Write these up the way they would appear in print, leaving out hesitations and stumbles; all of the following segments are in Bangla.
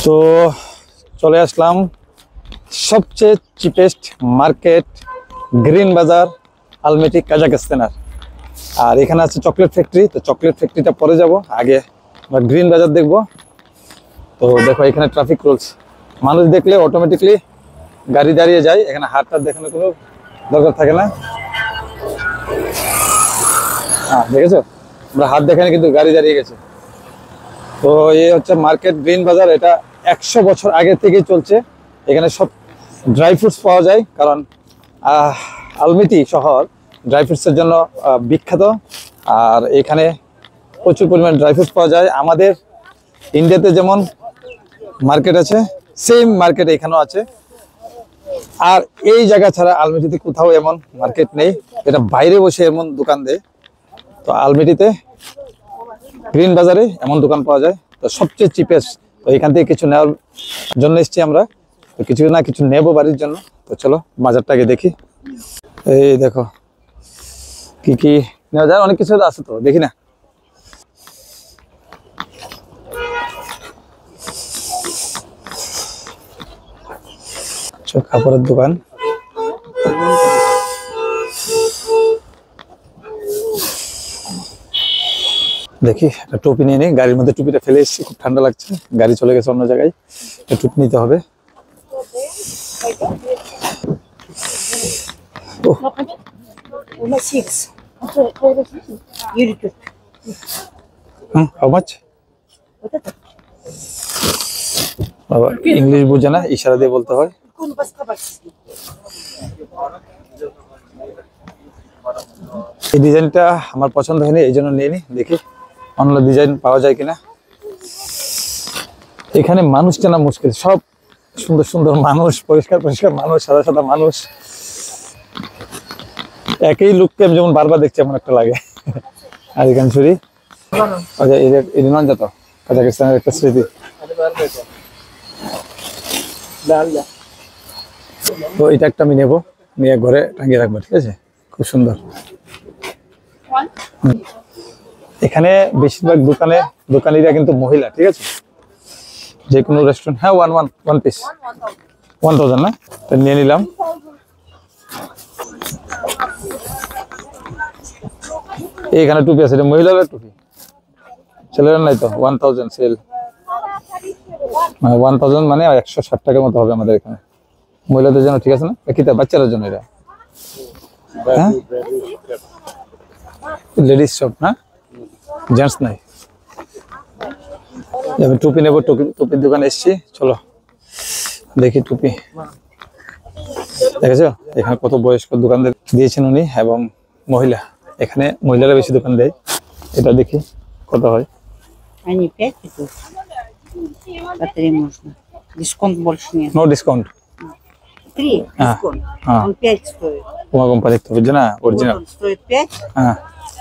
তো চলে আসলাম সবচেয়ে চিপেস্ট মার্কেট গ্রিন বাজার আলমেটি কাজাখস্তানের। আর এখানে আছে চকলেট ফ্যাক্টরি। তো চকলেট ফ্যাক্টরিটা পরে যাব, আগে আমরা গ্রিন বাজার দেখব। তো দেখো এখানে ট্রাফিক রুলস, মানুষ দেখলে অটোমেটিকলি গাড়ি দাঁড়িয়ে যায়, এখানে হাতটা দেখানোর কোনো দরকার থাকে না। হ্যাঁ দেখেছো, আমরা হাত দেখানি কিন্তু গাড়ি দাঁড়িয়ে গেছে। তো এই হচ্ছে মার্কেট গ্রিন বাজার, এটা 100 বছর আগে থেকেই চলছে। এখানে সব ড্রাই ফ্রুটস পাওয়া যায়, কারণ আলমেটি শহর ড্রাই ফ্রুটসের জন্য বিখ্যাত। আর এখানে প্রচুর পরিমাণ ড্রাই ফ্রুটস পাওয়া যায়। আমাদের ইন্ডিয়াতে যেমন মার্কেট আছে, সেম মার্কেট এখানেও আছে। আর এই জায়গা ছাড়া আলমেটিতে কোথাও এমন মার্কেট নেই, এটা বাইরে বসে এমন দোকান দেয়। তো আলমেটিতে গ্রিন বাজারে এমন দোকান পাওয়া যায়, তো সবচেয়ে চিপেস্ট। তো এখান থেকে কিছু নেওয়ার জন্য এসেছি আমরা, তো কিছু না কিছু নেবো বাড়ির জন্য। তো চলো বাজারটাকে দেখি। এই দেখো কি কি নেওয়া যায়, অনেক কিছু আছে, তো দেখি না। কাপড়ের দোকান, দেখি একটা টুপি নিয়ে নিই। গাড়ির মধ্যে টুপিটা ফেলে এসেছি, খুব ঠান্ডা লাগছে, গাড়ি চলে গেছে অন্য জায়গায়, টুপি নিতে হবে। How much? বাবা ইংলিশ বুঝে না, ইশারা দিয়ে বলতে হয়। এই ডিজাইনটা আমার পছন্দ হয়নি, এই জন্য নিয়ে নি, দেখি অন্য ডিজাইন পাওয়া যায় কিনা। এখানে মানুষ চেনা মুশকিল, সব সুন্দর সুন্দর মানুষ, পরিষ্কার পরিষ্কার মানুষ, সাদা সাদা মানুষ। একই লুককে আমি যেমন বারবার দেখছি এমন একটা লাগে। আর এখানে ছুরি, তো কাজাখস্তানের একটা স্মৃতি। তো এটা একটা আমি নেবো, নিয়ে ঘরে টাঙিয়ে রাখবো, ঠিক আছে? খুব সুন্দর। এখানে বেশিরভাগ দোকানিরা কিন্তু মহিলা, ঠিক আছে? যে কোনো রেস্টুরেন্ট। হ্যাঁ, ওয়ান পিস 1000 না, তো নিয়ে নিলাম। এইখানে টুপি আছে, এটা মহিলাদের টুপি, ছেলেরা নাই তো। 1000 সেল, 1000 মানে 160 টাকার মতো হবে আমাদের এখানে। মহিলাদের জন্য ঠিক আছে না, কিতা বাচ্চাদের জন্য এটা? হ্যাঁ, লেডিস শপ না, জেন্টস নাই। আমি টুপি নেবো, টুপির দোকানে এসছি, চলো দেখি টুপি। দেখেছো এখানে কত বয়স্ক দোকানদার দিয়েছেন উনি, এবং মহিলা। এখানে মহিলারা বেশি দোকান দেয়। এটা দেখি কত হয়। Они 5 идут. По 3 можно. Дисконт больше нет. No discount. 3 дисконт. Он 5 стоит. Puma company তো বুঝছো না, Вот অরিজিনাল। он стоит 5, হ্যাঁ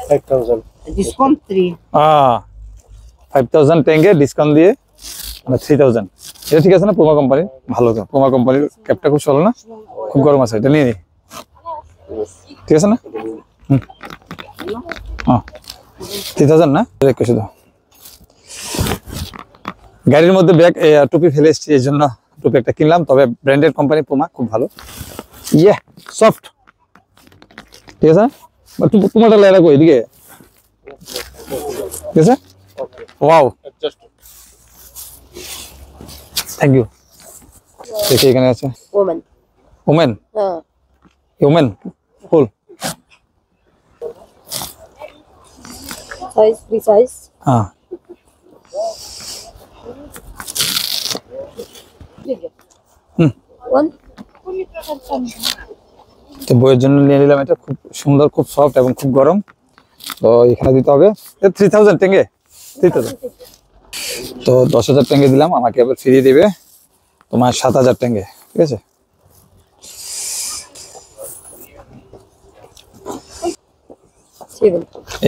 5000 а дисконт 3. 5000 টেঙ্গে ডিসকাউন্ট দিয়ে মানে 3000। এটা ঠিক আছে না? পুমা কোম্পানি ভালো, তো পুমা কোম্পানির ক্যাপটা খুব চলো না, খুব গরম আছে, এটা নিয়ে নি, ঠিক আছে না? 3000 না, রেখে শুধু। গাড়ির মধ্যে ব্যাগ টুপি ফেলে এসেছি, এই জন্য টুপি একটা কিনলাম। তবে ব্র্যান্ডেড কোম্পানি পুমা, খুব ভালো, ইয়ে সফট, ঠিক আছে? পুমাটা লেরা কই এদিকে, ঠিক আছে? Wow, thank you. দেখি এখানে আছে Woman. Women, women full. Size, free size. হ্যাঁ, One. তো বইয়ের জন্য নিয়ে নিলাম। এটা খুব সুন্দর, খুব সফট এবং খুব গরম। তো এখানে দিতে হবে 3000 টেঙ্গে, 3000। তো 10000 টেঙ্গে দিলাম, আমাকে আবার ফিরিয়ে দিবে তোমার 7000 টেঙ্গে, ঠিক আছে?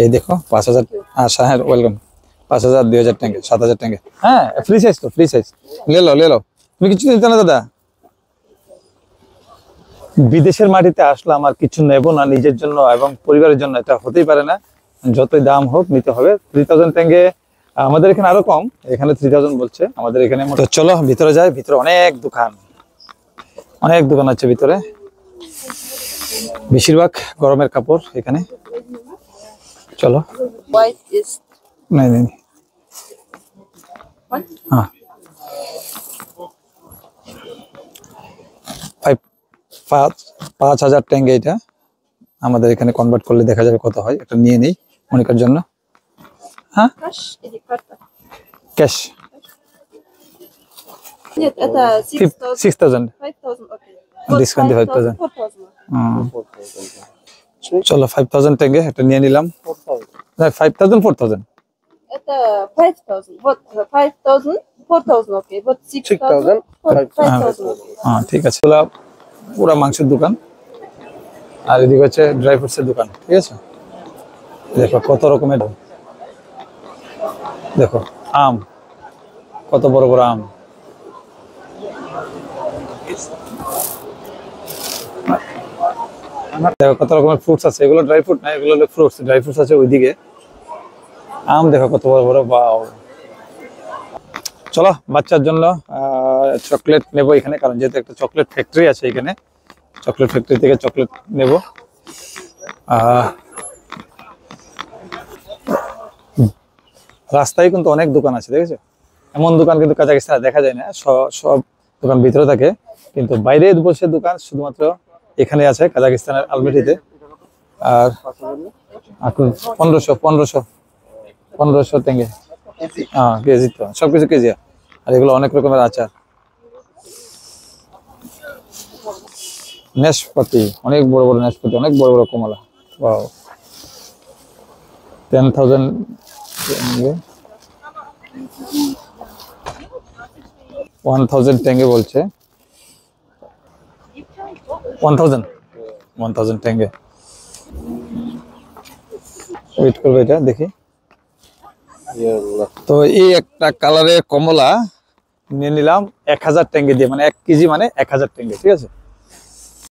এই দেখো 5000। হ্যাঁ ওয়েলকাম। 5000, 2000 টেঙ্গে, 7000 টেঙ্গে। হ্যাঁ ফ্রি সাইজ, তো ফ্রি সাইজ, লে লো। তুমি কিছু নিতে না দাদা? বিদেশের মাটিতে আসলে আমার কিছু নেব না নিজের জন্য এবং পরিবারের জন্য, এটা হতেই পারে না। যতই দাম হোক নিতে হবে। 3000 টেঙ্গে আমাদের এখানে আরো কম, এখানে 3000 বলছে, আমাদের এখানে। তো চলো ভিতরে যাই, ভিতরে অনেক দোকান, অনেক দোকান আছে ভিতরে, বেশিরভাগ গরমের কাপড় এখানে। চলো। White is নাই নাই নাই। হ্যাঁ, 5000 টেঙ্গে এটা, আমাদের এখানে কনভার্ট করলে দেখা যাবে কত হয়। একটা নিয়ে নেই মনিকার জন্য। হ্যাঁ, Каш или карта? ক্যাশ Нет, это 6000. 6000। 5000, окей. Discount 5000. 4000. চলো 5000 টেঙ্গে একটা নিয়ে নিলাম। 5000 4000। Это 5000. Вот 5000, 4000, окей. Вот 6000, 5000, окей. হ্যাঁ ঠিক আছে। এগুলা পুরা মাংসের দোকান, আর এদিকে হচ্ছে ড্রাই ফ্রুটসের দোকান, ঠিক আছে। দেখো কত রকমের, দেখো আম, কত বড় বড় আম। দেখো কত রকমের ফ্রুটস আছে, এগুলো ড্রাই ফ্রুট না, এগুলো হলো ফ্রুটস। ড্রাই ফ্রুটস আছে ওইদিকে। আম দেখো কত বড় বড়, বাও। চলো বাচ্চার জন্য চকলেট নেবো এখানে, কারণ যেহেতু একটা চকলেট ফ্যাক্টরি আছে এখানে, চকলেট ফ্যাক্টরি থেকে চকলেট নেব। রাস্তায় কিন্তু অনেক দোকান আছে, দেখেছো? এমন দোকান কিন্তু কাজাকিস্তানে দেখা যায় না, সব দোকান ভিতরে থাকে, কিন্তু বাইরে বসে দোকান শুধুমাত্র এখানে আছে কাজাকিস্তানের আলমেটিতে। আর 1500 টেঙ্গে, হ্যাঁ কেজি, তো সবকিছু কেজি। আর এগুলো অনেক রকমের আচার, নেশপাতি, অনেক বড় বড় নেশপাতি, অনেক বড় বড় কমলা। ওয়াও, 10,000 1000 টেঙ্গে বলছে। 1000 টেঙ্গে। ওয়েট করবে এটা দেখি। তো এই একটা কালারের কমলা নিয়ে নিলাম 1000 টেঙ্গে দিয়ে, মানে 1 কেজি মানে 1000 টেঙ্গে, ঠিক আছে।